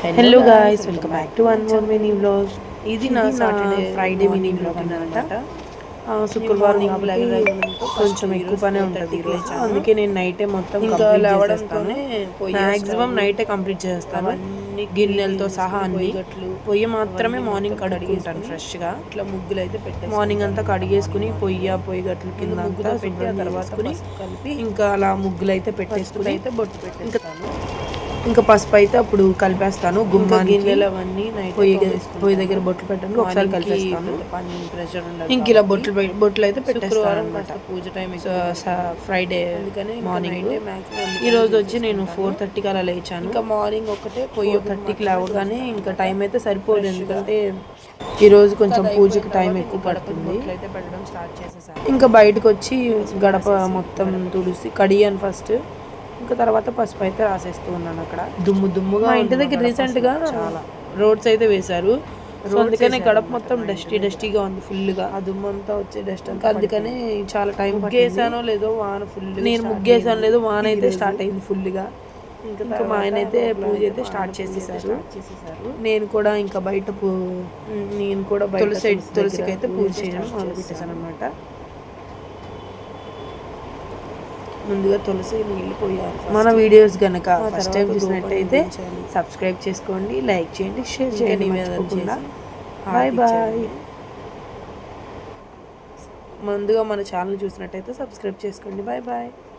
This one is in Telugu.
Hello guys, welcome back to one more mini vlog. ఇది నా ఫ్రైడే మినీ వ్లాగ్ అనమాట. శుక్రవారం కాబట్టి కొంచెం ఎక్కువ పనే ఉంటుంది ఈరోజు. అందుకే నేను నైటే మొత్తం కంప్లీట్ చేసేస్తాను. మ్యాక్సిమం నైటే కంప్లీట్ చేస్తాను, గిన్నెలతో సహా అన్ని. పొయ్యి మాత్రమే మార్నింగ్ కడుక్కుంటాను ఫ్రెష్గా. ఇట్లా ముగ్గులు అయితే పెట్టేసి మార్నింగ్ అంతా కడిగేసుకుని పొయ్యి గట్లు కింద అంతా పెట్టి ఆ తర్వాత కలిపి ఇంకా అలా ముగ్గులు అయితే పెట్టేసుకుని అయితే బొట్టు పెట్టేస్తాను. ఇంకా పసుపు అయితే అప్పుడు కలిపేస్తాను. గిన్నెలు అవన్నీ పొయ్యి దగ్గర బొట్లు పెట్టండి, ఒకసారి కలిపేస్తాను. ఇంక ఇలా బొట్లు అయితే పెట్టేస్తాను అనమాట. పూజ టైం ఫ్రైడే మార్నింగ్. ఈ రోజు వచ్చి నేను 4:30కి అలా లేచాను. ఇంకా మార్నింగ్ ఒకటే 4:30కి లేవగానే ఇంకా టైం అయితే సరిపోదు, ఎందుకంటే ఈరోజు కొంచెం పూజకి టైం ఎక్కువ పడుతుంది. ఇంకా బయటకు వచ్చి గడప మొత్తం తుడిసి కడిగాను ఫస్ట్. ఇంకా తర్వాత పసుపు అయితే రాసేస్తూ ఉన్నాను. అక్కడ దుమ్ముగా మా ఇంటి దగ్గర రీసెంట్గా చాలా రోడ్స్ అయితే వేశారు. సో అందుకనే గడప మొత్తం డస్టీగా ఉంది ఫుల్గా. ఆ దుమ్ము అంతా వచ్చే డస్ట్ అంతా, అందుకనే చాలా టైం ముగ్గేసానో లేదో వాన ఫుల్, నేను ముగ్గేసాను లేదో వాన అయితే స్టార్ట్ అయింది ఫుల్గా. ఇంకా మా ఆయన అయితే పూజ అయితే స్టార్ట్ చేసేసారు. నేను కూడా ఇంకా బయట తులసికి అయితే పూజ చేయడం మొదలు పెట్టేశాను అనమాట. ముందుగా తులసి నీళ్ళు పోయాలి. మన వీడియోస్ కనుక ఫస్ట్ టైం చూసినట్టయితే సబ్స్క్రైబ్ చేసుకోండి, లైక్ చేయండి, షేర్ చేయండి. Bye bye. ముందుగా మన ఛానల్ చూసినట్టయితే సబ్స్క్రైబ్ చేసుకోండి. Bye bye.